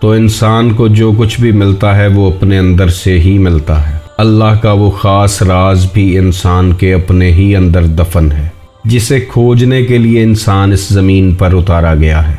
تو انسان کو جو کچھ بھی ملتا ہے وہ اپنے اندر سے ہی ملتا ہے۔ اللہ کا وہ خاص راز بھی انسان کے اپنے ہی اندر دفن ہے، جسے کھوجنے کے لیے انسان اس زمین پر اتارا گیا ہے۔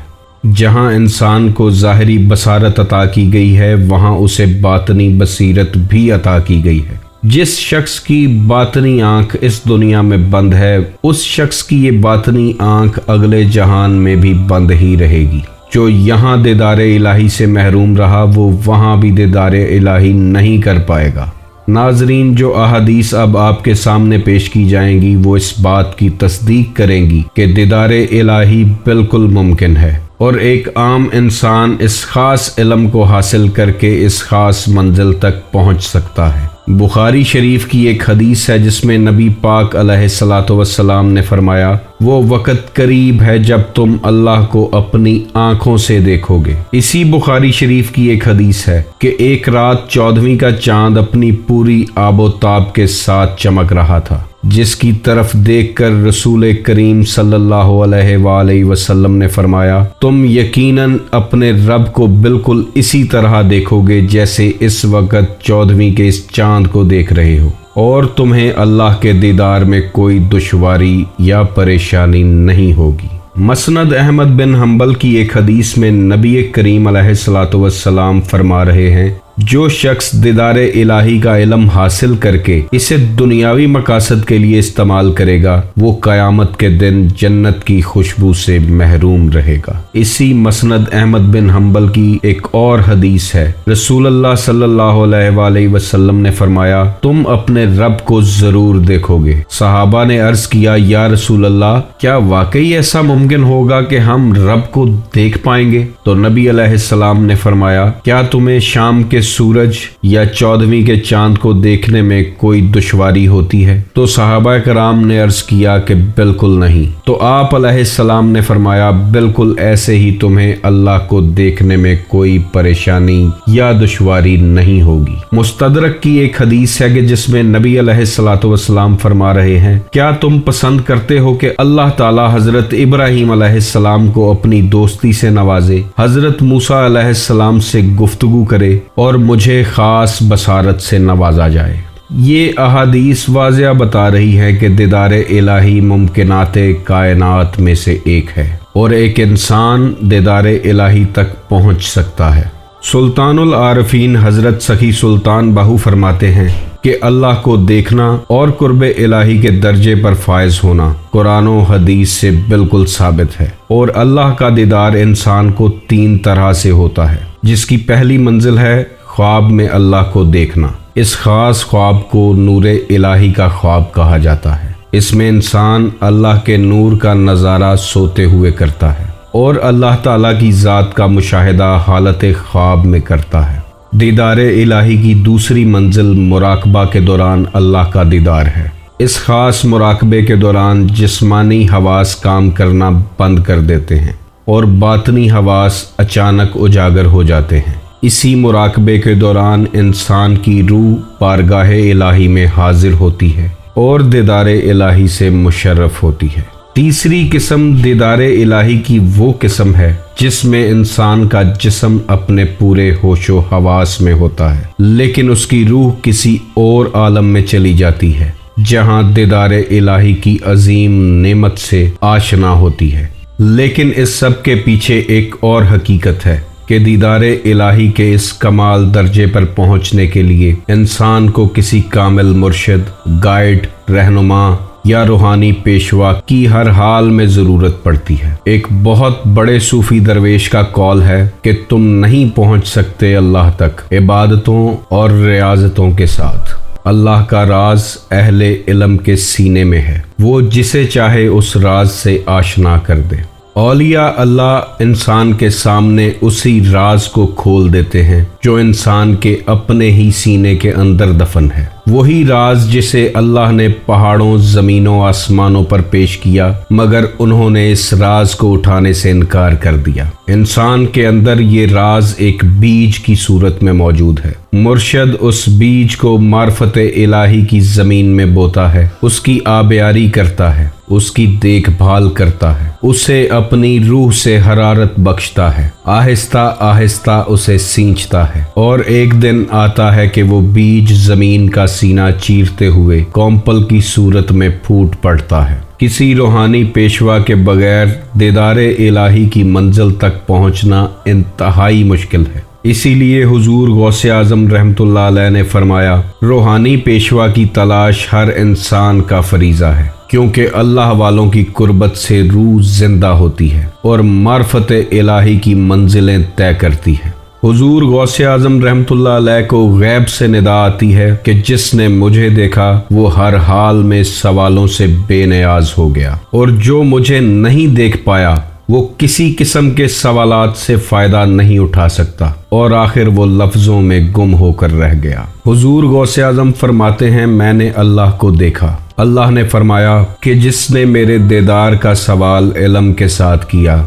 جہاں انسان کو ظاہری بصارت عطا کی گئی ہے، وہاں اسے باطنی بصیرت بھی عطا کی گئی ہے۔ جس شخص کی باطنی آنکھ اس دنیا میں بند ہے، اس شخص کی یہ باطنی آنکھ اگلے جہان میں بھی بند ہی رہے گی۔ جو یہاں دیدار الہی سے محروم رہا، وہ وہاں بھی دیدار الہی نہیں کر پائے گا۔ ناظرین، جو احادیث اب آپ کے سامنے پیش کی جائیں گی وہ اس بات کی تصدیق کریں گی کہ دیدار الہی بالکل ممکن ہے، اور ایک عام انسان اس خاص علم کو حاصل کر کے اس خاص منزل تک پہنچ سکتا ہے۔ بخاری شریف کی ایک حدیث ہے جس میں نبی پاک علیہ الصلاۃ والسلام نے فرمایا، وہ وقت قریب ہے جب تم اللہ کو اپنی آنکھوں سے دیکھو گے۔ اسی بخاری شریف کی ایک حدیث ہے کہ ایک رات 14ویں کا چاند اپنی پوری آب و تاب کے ساتھ چمک رہا تھا، جس کی طرف دیکھ کر رسول کریم صلی اللہ علیہ وآلہ وسلم نے فرمایا، تم یقیناً اپنے رب کو بالکل اسی طرح دیکھو گے جیسے اس وقت 14ویں کے اس چاند کو دیکھ رہے ہو، اور تمہیں اللہ کے دیدار میں کوئی دشواری یا پریشانی نہیں ہوگی۔ مسند احمد بن حنبل کی ایک حدیث میں نبی کریم علیہ الصلاۃ والسلام فرما رہے ہیں، جو شخص دیدار الہی کا علم حاصل کر کے اسے دنیاوی مقاصد کے لیے استعمال کرے گا، وہ قیامت کے دن جنت کی خوشبو سے محروم رہے گا۔ اسی مسند احمد بن حنبل کی ایک اور حدیث ہے، رسول اللہ صلی اللہ علیہ وآلہ وسلم نے فرمایا، تم اپنے رب کو ضرور دیکھو گے۔ صحابہ نے عرض کیا، یا رسول اللہ، کیا واقعی ایسا ممکن ہوگا کہ ہم رب کو دیکھ پائیں گے؟ تو نبی علیہ السلام نے فرمایا، کیا تمہیں شام کے سورج یا 14ویں کے چاند کو دیکھنے میں کوئی دشواری ہوتی ہے؟ تو صحابہ کرام نے عرض کیا کہ بالکل نہیں۔ تو آپ علیہ السلام نے فرمایا، بالکل ایسے ہی تمہیں اللہ کو دیکھنے میں کوئی پریشانی یا دشواری نہیں ہوگی۔ مستدرک کی ایک حدیث ہے کہ جس میں نبی علیہ الصلاۃ والسلام فرما رہے ہیں، کیا تم پسند کرتے ہو کہ اللہ تعالی حضرت ابراہیم علیہ السلام کو اپنی دوستی سے نوازے، حضرت موسیٰ علیہ السلام سے گفتگو کرے اور مجھے خاص بصارت سے نوازا جائے؟ یہ احادیث واضح بتا رہی ہے کہ دیدار الہی ممکنات کائنات میں سے ایک ہے، اور ایک انسان دیدار الہی تک پہنچ سکتا ہے۔ سلطان العارفین حضرت سخی سلطان باہو فرماتے ہیں کہ اللہ کو دیکھنا اور قرب الہی کے درجے پر فائز ہونا قرآن و حدیث سے بالکل ثابت ہے، اور اللہ کا دیدار انسان کو 3 طرح سے ہوتا ہے، جس کی پہلی منزل ہے خواب میں اللہ کو دیکھنا۔ اس خاص خواب کو نور الہی کا خواب کہا جاتا ہے۔ اس میں انسان اللہ کے نور کا نظارہ سوتے ہوئے کرتا ہے اور اللہ تعالیٰ کی ذات کا مشاہدہ حالت خواب میں کرتا ہے۔ دیدار الہی کی دوسری منزل مراقبہ کے دوران اللہ کا دیدار ہے۔ اس خاص مراقبے کے دوران جسمانی حواس کام کرنا بند کر دیتے ہیں اور باطنی حواس اچانک اجاگر ہو جاتے ہیں۔ اسی مراقبے کے دوران انسان کی روح بارگاہ الہی میں حاضر ہوتی ہے اور دیدار الہی سے مشرف ہوتی ہے۔ تیسری قسم دیدار الہی کی وہ قسم ہے جس میں انسان کا جسم اپنے پورے ہوش و حواس میں ہوتا ہے، لیکن اس کی روح کسی اور عالم میں چلی جاتی ہے جہاں دیدار الہی کی عظیم نعمت سے آشنا ہوتی ہے۔ لیکن اس سب کے پیچھے ایک اور حقیقت ہے کہ دیدار الہی کے اس کمال درجے پر پہنچنے کے لیے انسان کو کسی کامل مرشد، گائیڈ، رہنما یا روحانی پیشوا کی ہر حال میں ضرورت پڑتی ہے۔ ایک بہت بڑے صوفی درویش کا قول ہے کہ تم نہیں پہنچ سکتے اللہ تک عبادتوں اور ریاضتوں کے ساتھ۔ اللہ کا راز اہل علم کے سینے میں ہے، وہ جسے چاہے اس راز سے آشنا کر دے۔ اولیاء اللہ انسان کے سامنے اسی راز کو کھول دیتے ہیں جو انسان کے اپنے ہی سینے کے اندر دفن ہے۔ وہی راز جسے اللہ نے پہاڑوں زمینوں آسمانوں پر پیش کیا، مگر انہوں نے اس راز کو اٹھانے سے انکار کر دیا۔ انسان کے اندر یہ راز ایک بیج کی صورت میں موجود ہے۔ مرشد اس بیج کو معرفت الہی کی زمین میں بوتا ہے، اس کی آبیاری کرتا ہے، اس کی دیکھ بھال کرتا ہے، اسے اپنی روح سے حرارت بخشتا ہے، آہستہ آہستہ اسے سینچتا ہے، اور ایک دن آتا ہے کہ وہ بیج زمین کا سینہ چیرتے ہوئے کومپل کی صورت میں پھوٹ پڑتا ہے۔ کسی روحانی پیشوا کے بغیر دیدار الہی کی منزل تک پہنچنا انتہائی مشکل ہے۔ اسی لیے حضور غوث اعظم رحمۃ اللہ علیہ نے فرمایا، روحانی پیشوا کی تلاش ہر انسان کا فریضہ ہے، کیونکہ اللہ والوں کی قربت سے روح زندہ ہوتی ہے اور معرفت الہی کی منزلیں طے کرتی ہے۔ حضور غوث اعظم رحمۃ اللہ علیہ کو غیب سے ندا آتی ہے کہ جس نے مجھے دیکھا وہ ہر حال میں سوالوں سے بے نیاز ہو گیا، اور جو مجھے نہیں دیکھ پایا وہ کسی قسم کے سوالات سے فائدہ نہیں اٹھا سکتا، اور آخر وہ لفظوں میں گم ہو کر رہ گیا۔ حضور غوث اعظم فرماتے ہیں، میں نے اللہ کو دیکھا۔ اللہ نے فرمایا کہ جس نے میرے دیدار کا سوال علم کے ساتھ کیا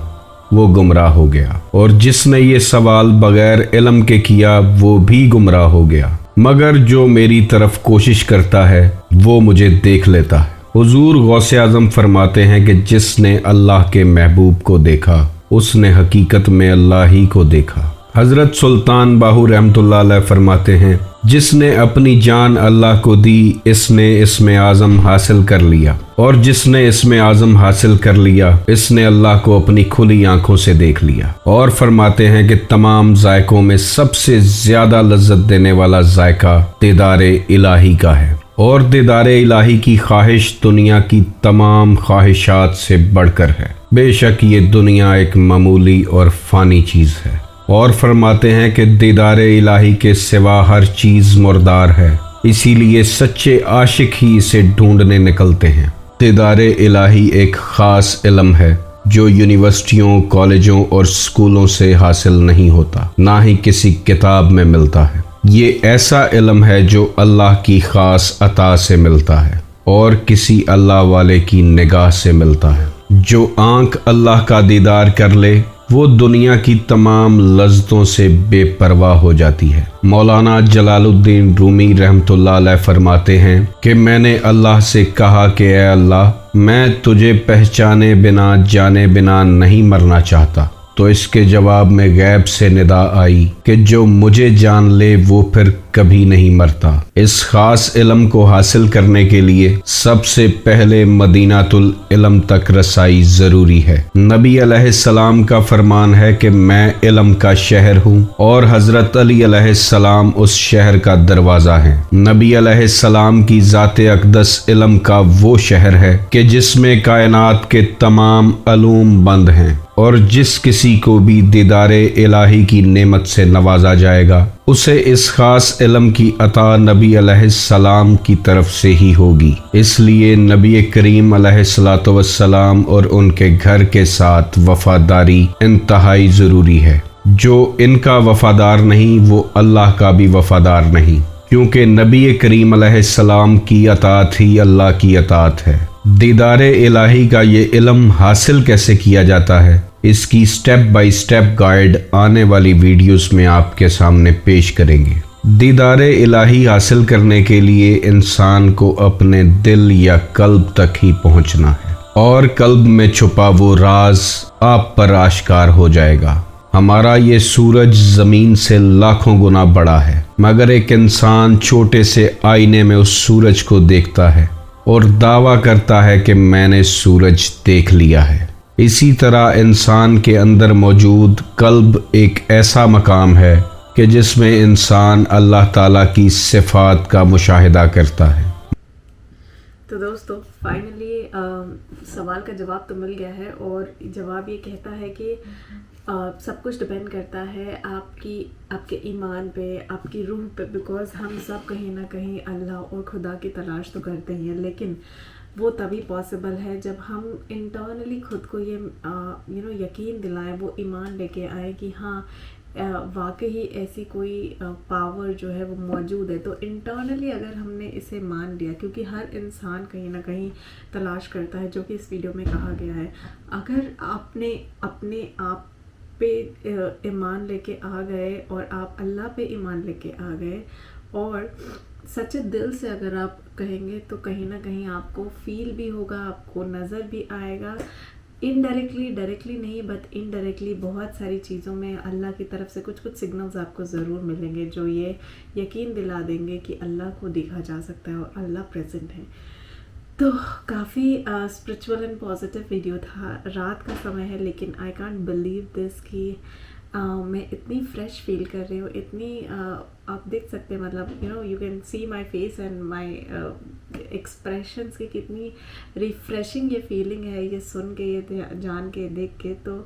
وہ گمراہ ہو گیا، اور جس نے یہ سوال بغیر علم کے کیا وہ بھی گمراہ ہو گیا، مگر جو میری طرف کوشش کرتا ہے وہ مجھے دیکھ لیتا ہے۔ حضور غوث اعظم فرماتے ہیں کہ جس نے اللہ کے محبوب کو دیکھا اس نے حقیقت میں اللہ ہی کو دیکھا۔ حضرت سلطان باہو رحمۃ اللہ علیہ فرماتے ہیں، جس نے اپنی جان اللہ کو دی اس نے اسم اعظم حاصل کر لیا، اور جس نے اسم اعظم حاصل کر لیا اس نے اللہ کو اپنی کھلی آنکھوں سے دیکھ لیا۔ اور فرماتے ہیں کہ تمام ذائقوں میں سب سے زیادہ لذت دینے والا ذائقہ دیدار الہی کا ہے، اور دیدار الہی کی خواہش دنیا کی تمام خواہشات سے بڑھ کر ہے۔ بے شک یہ دنیا ایک معمولی اور فانی چیز ہے۔ اور فرماتے ہیں کہ دیدار الہی کے سوا ہر چیز مردار ہے، اسی لیے سچے عاشق ہی اسے ڈھونڈنے نکلتے ہیں۔ دیدار الہی ایک خاص علم ہے جو یونیورسٹیوں، کالجوں اور اسکولوں سے حاصل نہیں ہوتا، نہ ہی کسی کتاب میں ملتا ہے۔ یہ ایسا علم ہے جو اللہ کی خاص عطا سے ملتا ہے اور کسی اللہ والے کی نگاہ سے ملتا ہے۔ جو آنکھ اللہ کا دیدار کر لے وہ دنیا کی تمام لذتوں سے بے پرواہ ہو جاتی ہے۔ مولانا جلال الدین رومی رحمۃ اللہ علیہ فرماتے ہیں کہ میں نے اللہ سے کہا کہ اے اللہ، میں تجھے پہچانے بنا جانے بنا نہیں مرنا چاہتا، تو اس کے جواب میں غیب سے ندا آئی کہ جو مجھے جان لے وہ پھر کبھی نہیں مرتا۔ اس خاص علم کو حاصل کرنے کے لیے سب سے پہلے مدینۃ العلم تک رسائی ضروری ہے۔ نبی علیہ السلام کا فرمان ہے کہ میں علم کا شہر ہوں، اور حضرت علی علیہ السلام اس شہر کا دروازہ ہیں۔ نبی علیہ السلام کی ذات اقدس علم کا وہ شہر ہے کہ جس میں کائنات کے تمام علوم بند ہیں، اور جس کسی کو بھی دیدار الہی کی نعمت سے نوازا جائے گا اسے اس خاص علم کی عطا نبی علیہ السلام کی طرف سے ہی ہوگی۔ اس لیے نبی کریم علیہ الصلاۃ والسلام اور ان کے گھر کے ساتھ وفاداری انتہائی ضروری ہے۔ جو ان کا وفادار نہیں وہ اللہ کا بھی وفادار نہیں، کیونکہ نبی کریم علیہ السلام کی اطاعت ہی اللہ کی اطاعت ہے۔ دیدار الہی کا یہ علم حاصل کیسے کیا جاتا ہے، اس کی سٹیپ بائی سٹیپ گائیڈ آنے والی ویڈیوز میں آپ کے سامنے پیش کریں گے۔ دیدار الہی حاصل کرنے کے لیے انسان کو اپنے دل یا قلب تک ہی پہنچنا ہے، اور قلب میں چھپا وہ راز آپ پر آشکار ہو جائے گا۔ ہمارا یہ سورج زمین سے لاکھوں گنا بڑا ہے، مگر ایک انسان چھوٹے سے آئینے میں اس سورج کو دیکھتا ہے اور دعویٰ کرتا ہے کہ میں نے سورج دیکھ لیا ہے۔ اسی طرح انسان کے اندر موجود قلب ایک ایسا مقام ہے کہ جس میں انسان اللہ تعالیٰ کی صفات کا مشاہدہ کرتا ہے۔ تو دوستو فائنلی سوال کا جواب تو مل گیا ہے، اور جواب یہ کہتا ہے کہ سب کچھ ڈپینڈ کرتا ہے آپ کے ایمان پہ، آپ کی روح پہ، بیکاز ہم سب کہیں نہ کہیں اللہ اور خدا کی تلاش تو کرتے ہیں، لیکن وہ تبھی پاسبل ہے جب ہم انٹرنلی خود کو یہ یقین دلائیں، وہ ایمان لے کے آئے کہ ہاں واقعی ایسی کوئی پاور جو ہے وہ موجود ہے. تو انٹرنلی اگر ہم نے اسے مان لیا, کیونکہ ہر انسان کہیں نہ کہیں تلاش کرتا ہے, جو کہ اس ویڈیو میں کہا گیا ہے, اگر آپ نے اپنے آپ پہ ایمان لے کے آ گئے اور آپ اللہ پہ ایمان لے کے آ گئے اور سچے دل سے اگر آپ کہیں گے, تو کہیں نہ کہیں آپ کو فیل بھی ہوگا, آپ کو نظر بھی آئے گا, انڈائریکٹلی, ڈائریکٹلی نہیں بٹ انڈائریکٹلی بہت ساری چیزوں میں اللہ کی طرف سے کچھ سگنلز آپ کو ضرور ملیں گے جو یہ یقین دلا دیں گے کہ اللہ کو دیکھا جا سکتا ہے اور اللہ پریزنٹ ہے. تو کافی اسپریچول اینڈ پازیٹیو ویڈیو تھا, رات کا سمے ہے, لیکن آئی کانٹ بلیو دس کہ میں اتنی فریش فیل کر رہی ہوں, اتنی آپ دیکھ سکتے ہیں, مطلب you can see my face and my expressions کی کتنی ریفریشنگ یہ فیلنگ ہے, یہ سن کے, یہ جان کے, دیکھ کے. تو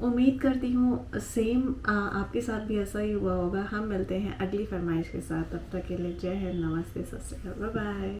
امید کرتی ہوں سیم آپ کے ساتھ بھی ایسا ہی ہوا ہوگا. ہم ملتے ہیں اگلی فرمائش کے ساتھ, تب تک کے لیے جے ہند, نمستے, ست شری اکال, بائے بائے.